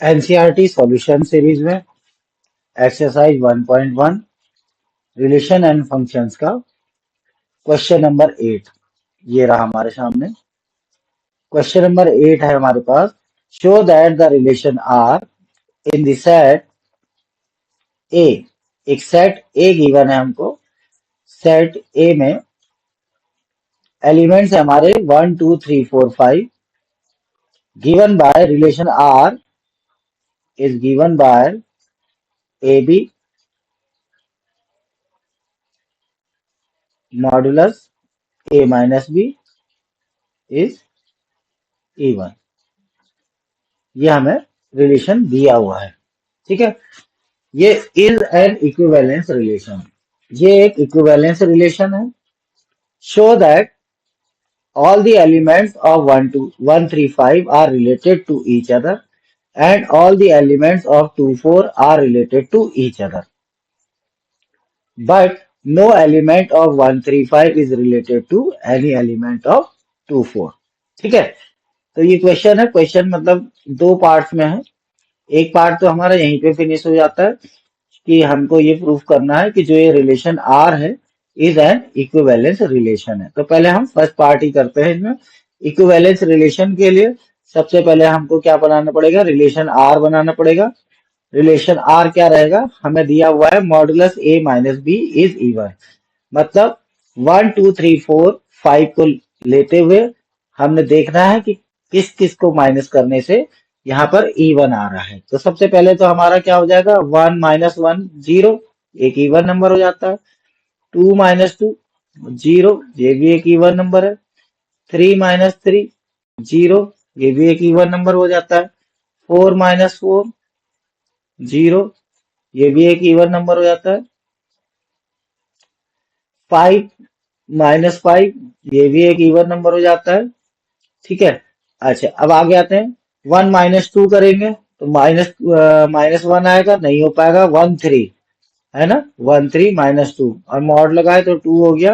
NCERT solution series में exercise 1.1 relation and functions का question number 8 ये रहा हमारे सामने। क्वेश्चन नंबर 8 है हमारे पास, show that the relation are in the set A. एक सेट ए गिवन है हमको। सेट ए में एलिमेंट्स है हमारे 1 2 3 4 5 given by relation R is given by a b modulus a minus B is even. ये हमें रिलेशन दिया हुआ है, ठीक है। ये इज एन इक्विवेलेंस रिलेशन, ये एक इक्विवेलेंस रिलेशन है। Show that all the elements of 1 to 1 3 5 are related to each other and all the elements of 2 4 are related to each other, but no element of 1 3 5 is related to any element of 2 4। ठीक है, तो ये question है। Question मतलब दो parts में है। एक पार्ट तो हमारा यहीं पे फिनिश हो जाता है कि हमको ये प्रूफ करना है कि जो ये रिलेशन आर है इज एन इक्विवेलेंस रिलेशन है। तो पहले हम फर्स्ट पार्ट ही करते हैं इसमें। इक्विवेलेंस रिलेशन के लिए सबसे पहले हमको क्या बनाना पड़ेगा, रिलेशन आर बनाना पड़ेगा। रिलेशन आर क्या रहेगा, हमें दिया हुआ है modulus a minus B is even. मतलब 1 2 3 4 5 को लेते हुए हमने देखना है कि किस किस को माइनस करने से यहाँ पर इवन आ रहा है। तो सबसे पहले तो हमारा क्या हो जाएगा, 1 माइनस 1 0, एक इवन नंबर हो जाता है। 2 माइनस 2 0, ये भी एक इवन नंबर है। 3 माइनस 3 0, ये भी एक इवन नंबर हो जाता है। 4 माइनस 4 0, ये भी एक इवन नंबर हो जाता है। 5 माइनस 5, ये भी एक इवन नंबर हो जाता है। ठीक है, अच्छा अब आगे आते हैं। 1 माइनस 2 करेंगे तो माइनस 1 आएगा, नहीं हो पाएगा। 1 3 है ना, 1 3 माइनस 2 और मॉड लगाए तो 2 हो गया।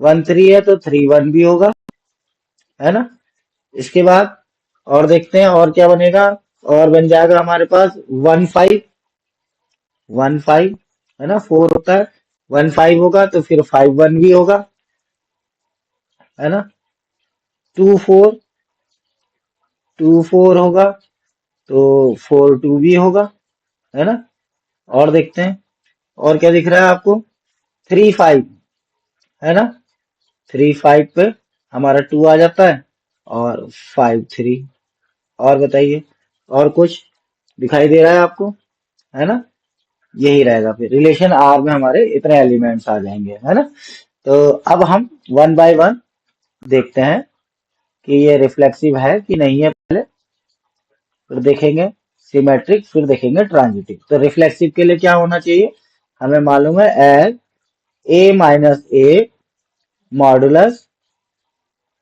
1 3 है तो 3 1 भी होगा, है ना। इसके बाद और देखते हैं और क्या बनेगा। और बन जाएगा हमारे पास 1 5, 1 5 है ना, 4 होता है। 1 5 होगा तो फिर 5 1 भी होगा, है ना। 2 4, 2 4 होगा तो 4 2 भी होगा, है ना। और देखते हैं और क्या दिख रहा है आपको। 3 5 है ना, 3 5 पे हमारा 2 आ जाता है और 5 3। और बताइए और कुछ दिखाई दे रहा है आपको, है ना। यही रहेगा, फिर रिलेशन आर में हमारे इतने एलिमेंट्स आ जाएंगे, है ना। तो अब हम वन बाय वन देखते हैं कि ये रिफ्लेक्सिव है कि नहीं है। पहले फिर देखेंगे सिमेट्रिक, फिर देखेंगे ट्रांजिटिव। तो रिफ्लेक्सिव के लिए क्या होना चाहिए, हमें मालूम है as a minus a modulus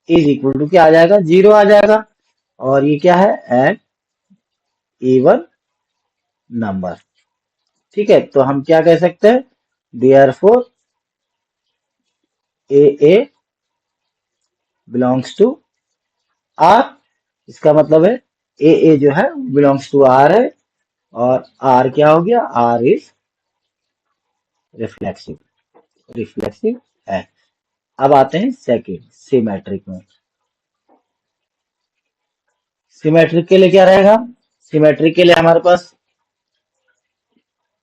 is equal to क्या आ जाएगा, 0 आ जाएगा। और ये क्या है, एन इवन नंबर। ठीक है, तो हम क्या कह सकते हैं, therefore a belongs to R. इसका मतलब है ए जो है बिलोंग्स टू आर है और आर क्या हो गया, आर इज रिफ्लेक्सिव, रिफ्लेक्सिव है। अब आते हैं सेकंड सिमेट्रिक में। सिमेट्रिक के लिए क्या रहेगा, सिमेट्रिक के लिए हमारे पास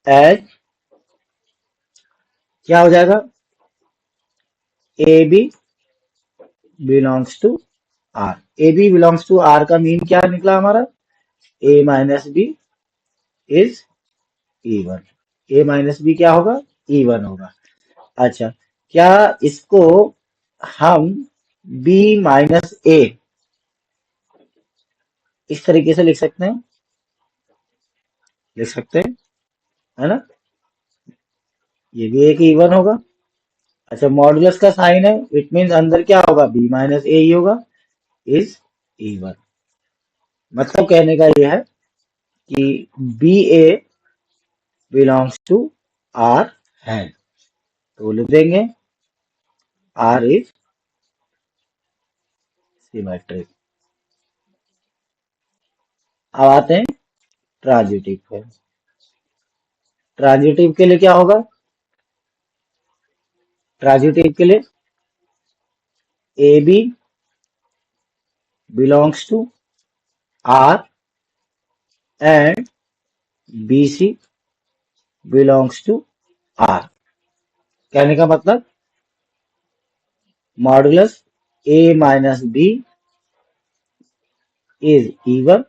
एज क्या हो जाएगा, A B belongs to R. A B belongs to R का मीन क्या निकला हमारा, A minus B is even. A minus B क्या होगा, इवन होगा। अच्छा, क्या इसको हम बी माइनस ए इस तरीके से लिख सकते हैं, लिख सकते हैं, है ना। ये भी एक इवन होगा। अच्छा, मॉडुलस का साइन है, इट मीन्स अंदर क्या होगा, बी माइनस ए ही होगा, इज इवन। मतलब कहने का यह है कि b a belongs to R है, तो लिख देंगे आर इज सिमेट्रिक। अब आते हैं ट्रांजिटिव है। ट्रांजिटिव के लिए क्या होगा? ट्रांजिटिव के लिए a B belongs to R and b c belongs to R. कहने का मतलब modulus a minus B is even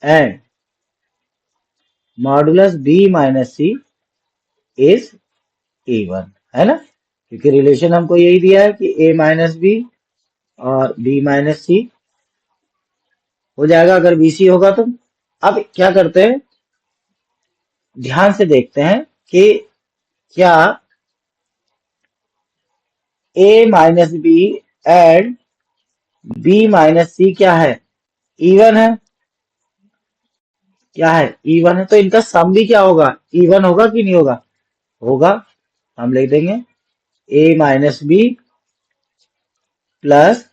and modulus b minus C is even, है ना? क्योंकि रिलेशन हमको यही दिया है कि ए माइनस बी और बी माइनस सी हो जाएगा अगर बी सी होगा तो। अब क्या करते हैं, ध्यान से देखते हैं कि क्या A minus B and B minus C क्या है? इवन है। क्या है? इवन है। तो इनका सम भी क्या होगा? इवन होगा कि नहीं होगा? होगा। हम लिख देंगे A minus B plus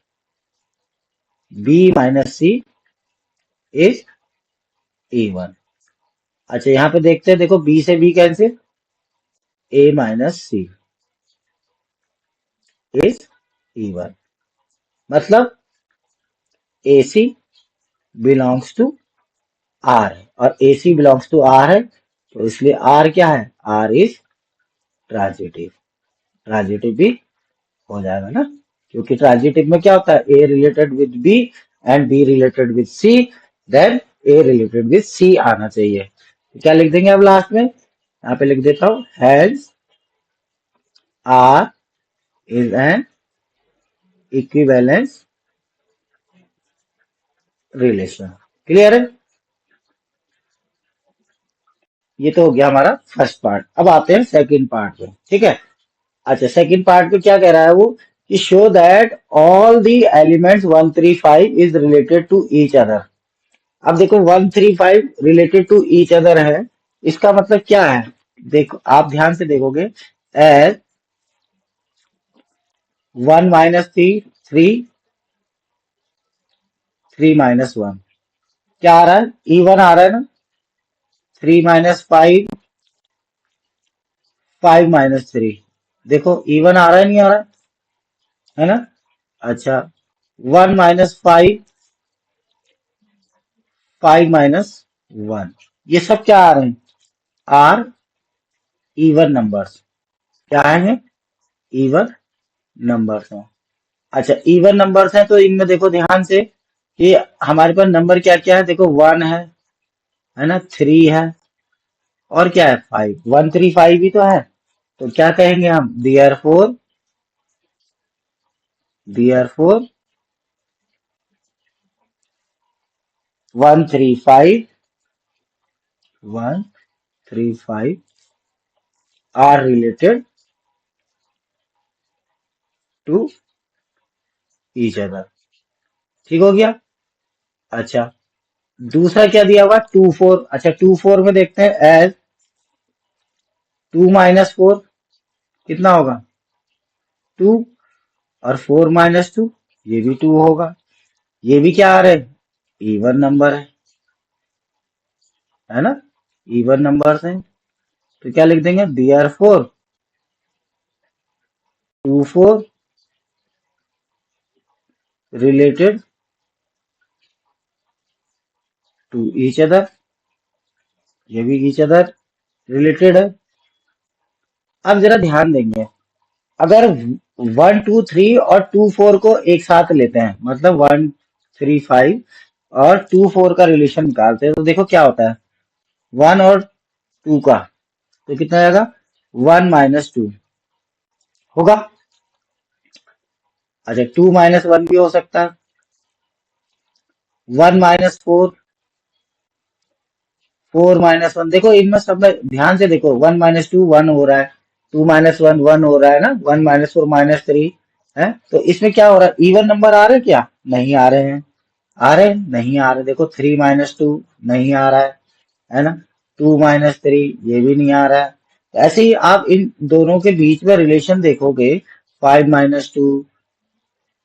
B minus C is even. अच्छा, यहां पे देखते हैं, देखो बी से B cancel, A minus C is even. मतलब A C belongs to R है और A C belongs to R है, तो इसलिए आर क्या है? Are is transitive. ट्रांजिटिव भी हो जाएगा ना, क्योंकि ट्रांजिटिव में क्या होता है? A related with B and B related with C, then A related with C आना चाहिए। तो क्या लिख देंगे अब लास्ट में? यहाँ पे लिख देता हूं, hence R is an equivalence relation. Clear है? ये तो हो गया हमारा फर्स्ट पार्ट। अब आते हैं सेकंड पार्ट पे, ठीक है? अच्छा, सेकंड पार्ट पे क्या कह रहा है वो, कि show that all the elements 135 is related to each other. अब देखो 135 रिलेटेड टू ईच अदर है, इसका मतलब क्या है? देखो, आप ध्यान से देखोगे, as 1 minus three, three, three minus one, क्या आ रहा है? इवन आ रहा है ना? 3 माइनस फाइव, 5 माइनस थ्री, देखो इवन आ रहा है नहीं आ रहा है ना? अच्छा, 1 माइनस फाइव, 5 माइनस वन, ये सब क्या आ रहे हैं? Are even numbers. क्या है? इवन नंबर्स हैं। अच्छा, इवन नंबर्स हैं तो इनमें देखो ध्यान से कि हमारे पास नंबर क्या क्या है। देखो 1 है ना, 3 है, और क्या है? 5, 135 ही तो है। तो क्या कहेंगे हम? Therefore 135, 135 are related to each other. ठीक हो गया? अच्छा, दूसरा क्या दिया हुआ? 2 4। अच्छा, 2 4 में देखते हैं, एज 2 माइनस फोर कितना होगा? 2, और 4 माइनस टू, ये भी 2 होगा। ये भी क्या आ रहे हैं? इवन नंबर है ना? इवन नंबर्स हैं। तो क्या लिख देंगे? Therefore 2 4 related to each other, ये भी ईच अदर रिलेटेड है। अब जरा ध्यान देंगे, अगर 1 2 3 और 2 4 को एक साथ लेते हैं, मतलब 1 3 5 और 2 4 का रिलेशन निकालते हैं, तो देखो क्या होता है? 1 और 2 का, तो कितना आएगा? 1 माइनस टू होगा। अच्छा, 2 माइनस वन भी हो सकता है। 1 माइनस फोर, 4 माइनस वन, देखो इनमें सब में ध्यान से देखो, 1 माइनस टू 1 हो रहा है, 2 माइनस वन 1 हो रहा है ना, 1 माइनस फोर माइनस थ्री है। तो इसमें क्या हो रहा है? इवन नंबर आ रहे हैं क्या? नहीं आ रहे हैं। आ रहे हैं? नहीं आ रहे। देखो 3 माइनस टू नहीं आ रहा है ना? 2 माइनस थ्री ये भी नहीं आ रहा है। ऐसे ही आप इन दोनों के बीच में रिलेशन देखोगे, 5 माइनस टू,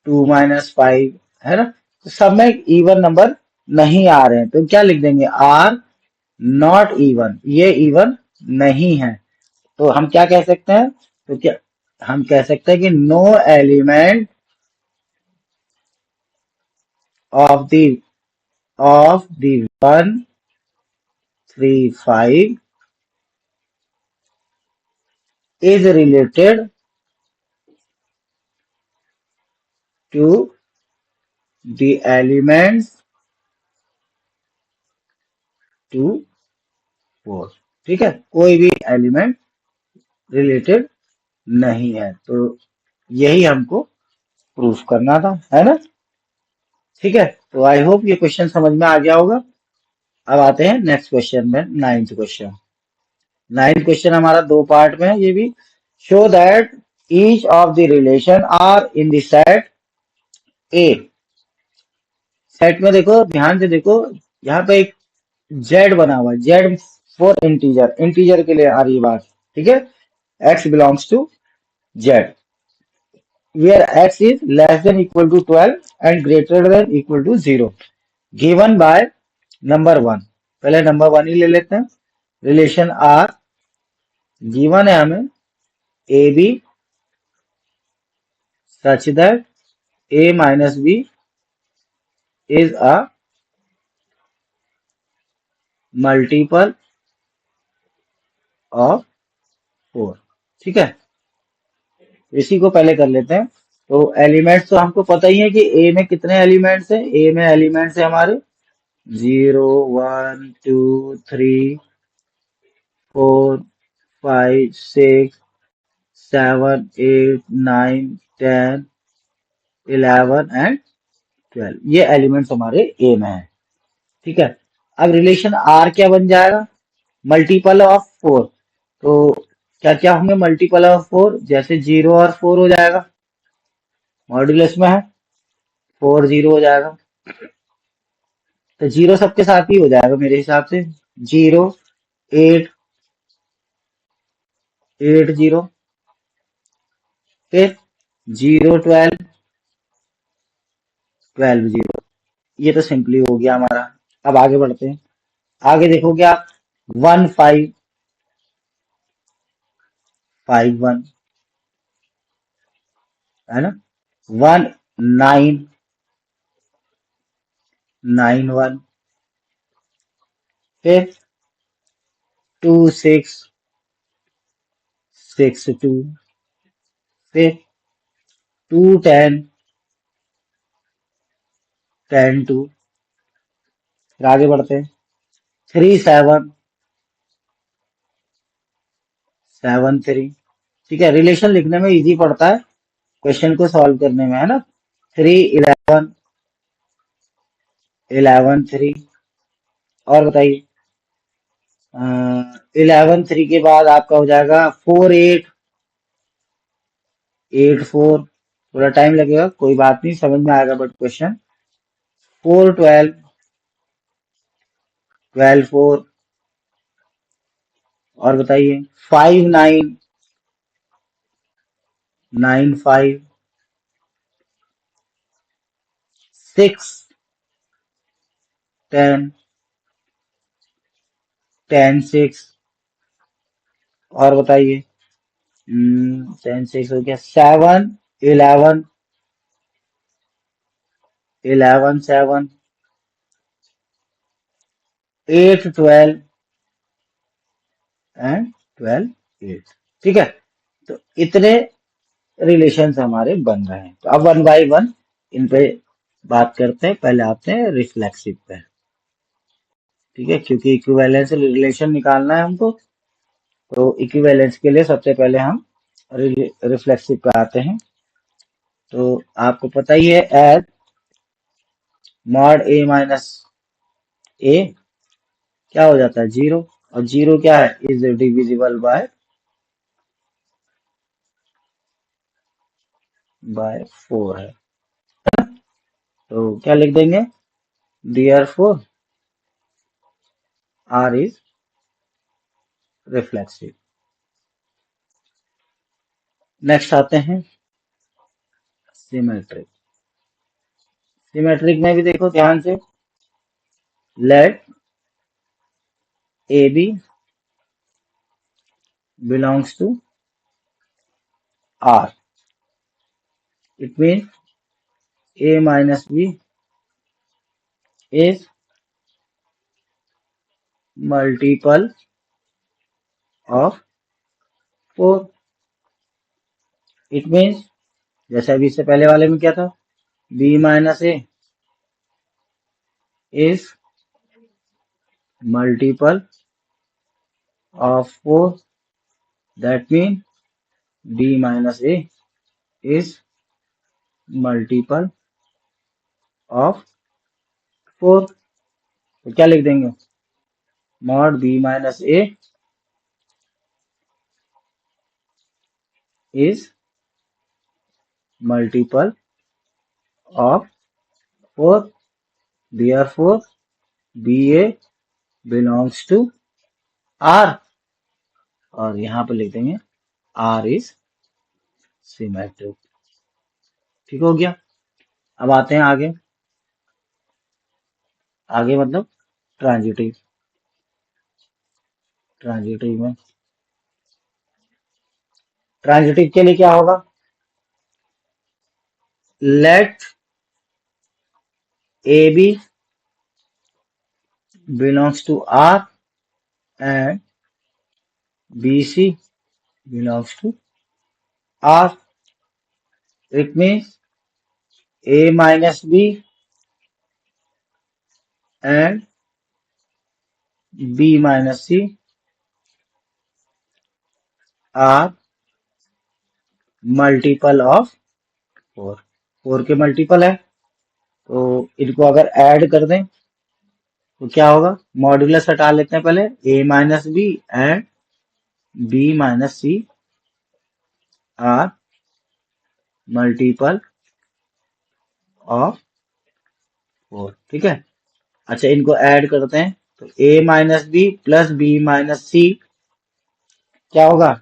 2 माइनस फाइव, है ना? तो सब में इवन नंबर नहीं आ रहे हैं तो क्या लिख देंगे, आर नॉट इवन, ये इवन नहीं है। तो हम क्या कह सकते हैं, तो क्या हम कह सकते हैं कि no element of the one 3 5 is related to the elements 2 4। ठीक है, कोई भी एलिमेंट रिलेटेड नहीं है, तो यही हमको प्रूफ करना था, है ना। ठीक है, तो आई होप ये क्वेश्चन समझ में आ गया होगा। अब आते हैं नेक्स्ट क्वेश्चन में, नाइन्थ क्वेश्चन। नाइन्थ क्वेश्चन हमारा दो पार्ट में है ये भी। Show that each of the relation are in the set A. Set में देखो, ध्यान से देखो, यहाँ पे एक जेड बना हुआ है, जेड फॉर इंटीजर, इंटीजर के लिए आ रही है बात। ठीक है, x belongs to Z, where x is less than equal to 12 and greater than equal to 0, given by number one. पहले नंबर वन ही ले लेते हैं। रिलेशन आर गिवन है हमें, a b such that a minus b is a multiple of 4। ठीक है, इसी को पहले कर लेते हैं। तो एलिमेंट्स तो हमको पता ही है कि ए में कितने एलिमेंट्स हैं। ए में एलिमेंट्स है हमारे 0 1 2 3 4 5 6 7 8 9 10 11 एंड 12, ये एलिमेंट्स हमारे ए में है। ठीक है, अब रिलेशन आर क्या बन जाएगा, मल्टीपल ऑफ 4। तो क्या क्या होंगे मल्टीपल ऑफ 4, जैसे 0 और 4 हो जाएगा, मॉड्यूलस में है 4 0 हो जाएगा। तो 0 सबके साथ ही हो जाएगा मेरे हिसाब से, 0 8 8 0, फिर 0 12 12 0। ये तो सिंपली हो गया हमारा। अब आगे बढ़ते हैं। आगे देखो क्या, 1 5 5 1, है ना, 1 9 9 1, फिर 2 6 6 2, फिर 2 10 10 2। फिर आगे बढ़ते हैं, 3 7 7 3। ठीक है, रिलेशन लिखने में इजी पड़ता है, क्वेश्चन को सॉल्व करने में, है ना। 3 11 11 3। और बताइए, 11 3 के बाद आपका हो जाएगा 4 8 8 4। थोड़ा टाइम लगेगा, कोई बात नहीं, समझ में आएगा, बट क्वेश्चन 4 12 12 4। और बताइए, 5 9 9 5, 6 10 10 6। और बताइए, 10 6 हो गया, 7 11 11 7, 8 12 एंड 12 8। ठीक है, तो इतने रिलेशंस हमारे बन रहे हैं। तो अब वन बाय वन इन पे बात करते हैं। पहले आते हैं रिफ्लेक्सिव पे। ठीक है, क्योंकि इक्विवेलेंस रिलेशन निकालना है हमको, तो इक्विवेलेंस के लिए सबसे पहले हम रिफ्लेक्सिव पे आते हैं। तो आपको पता ही है, एज मॉड ए माइनस ए क्या हो जाता है, 0, और 0 क्या है, इज डिविजिबल बाय 4 है। तो क्या लिख देंगे, therefore R is reflexive. Next आते हैं सिमेट्रिक। सिमेट्रिक में भी देखो ध्यान से, let a B belongs to R. It mean a minus b is multiple of 4. It means जैसे अभी इससे पहले वाले में क्या था, b minus a is multiple of 4. That mean b minus a is multiple of 4. तो क्या लिख देंगे, mod b minus a is multiple of 4. Therefore ba belongs to r. और यहां पर लिख देंगे r इज सिमेट्रिक. ठीक हो गया. अब आते हैं आगे. आगे मतलब ट्रांजिटिव. ट्रांजिटिव में ट्रांजिटिव के लिए क्या होगा, let a B belongs to R and b c belongs to R. It means a minus B and B minus c are multiple of 4. 4 के मल्टीपल है, तो इनको अगर ऐड कर दें तो क्या होगा, मॉड्यूलस हटा लेते हैं पहले, a minus B and b minus c are multiple of 4. ठीक है. अच्छा, इनको ऐड करते हैं तो a minus B plus b minus C क्या होगा,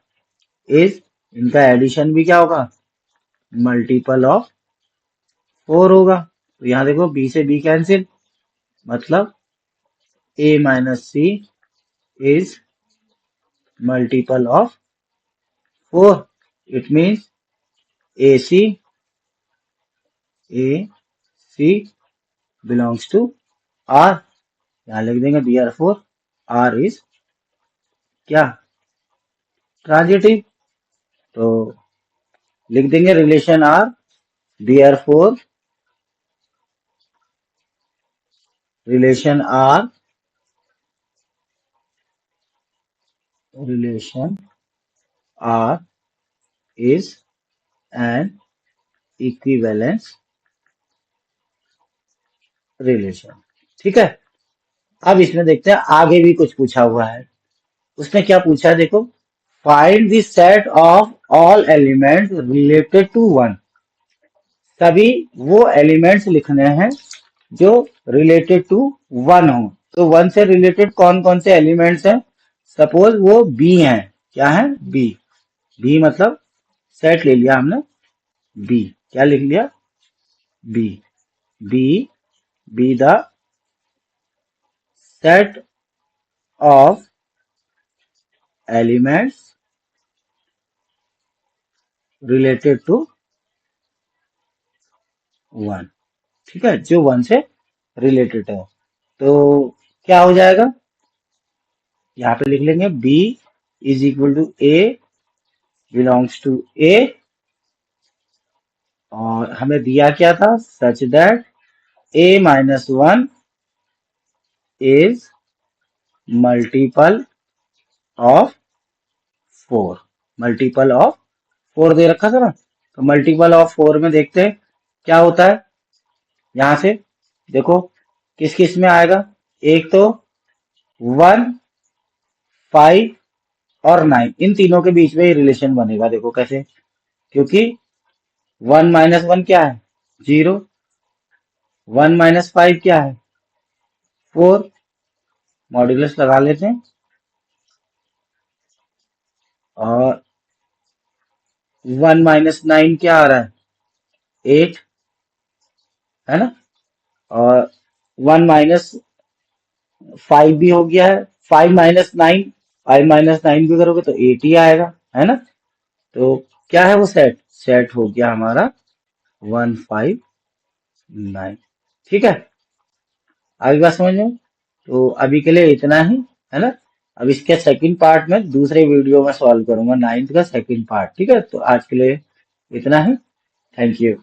इज, इनका एडिशन भी क्या होगा, मल्टीपल ऑफ 4 होगा. तो यहां देखो b से b कैंसिल, मतलब a minus C is multiple of 4. It means a C belongs to R. यहां लिख देंगे therefore आर इज क्या, ट्रांजिटिव. तो लिख देंगे relation R, therefore relation R is an equivalence relation. ठीक है. अब इसमें देखते हैं आगे भी कुछ पूछा हुआ है. उसने क्या पूछा है देखो, find the set of all elements related to 1. सभी वो एलिमेंट्स लिखने हैं जो रिलेटेड टू 1 हो. तो 1 से रिलेटेड कौन कौन से एलिमेंट्स हैं, सपोज वो बी हैं. क्या है, बी. बी मतलब सेट ले लिया हमने, बी क्या लिख लिया, B. B be the set of elements related to 1. ठीक है, जो 1 से रिलेटेड है. तो क्या हो जाएगा, यहाँ पे लिख लेंगे b is equal to A belongs to A. और हमें दिया क्या था, such that a minus 1 is multiple of 4. Multiple of 4 दे रखा था ना, तो मल्टीपल ऑफ 4 में देखते हैं क्या होता है. यहां से देखो किस किस में आएगा, एक तो 1, 5 और 9, इन तीनों के बीच में ही रिलेशन बनेगा. देखो कैसे, क्योंकि 1 माइनस 1 क्या है, 0. 1 माइनस 5 क्या है, 4. मॉड्यूलस लगा लेते हैं. और 1 माइनस 9 क्या आ रहा है, 8, है ना. और 1 माइनस 5 भी हो गया है। 5 - 9, 5 - 9 भी करोगे तो 8 ही आएगा, है ना। तो क्या है वो सेट, सेट हो गया हमारा 159। ठीक है, आगे बात समझ में। तो अभी के लिए इतना ही, है ना। अब इसके सेकंड पार्ट में दूसरे वीडियो में सॉल्व करूंगा, नाइन्थ का सेकंड पार्ट। ठीक है, तो आज के लिए इतना ही। Thank you.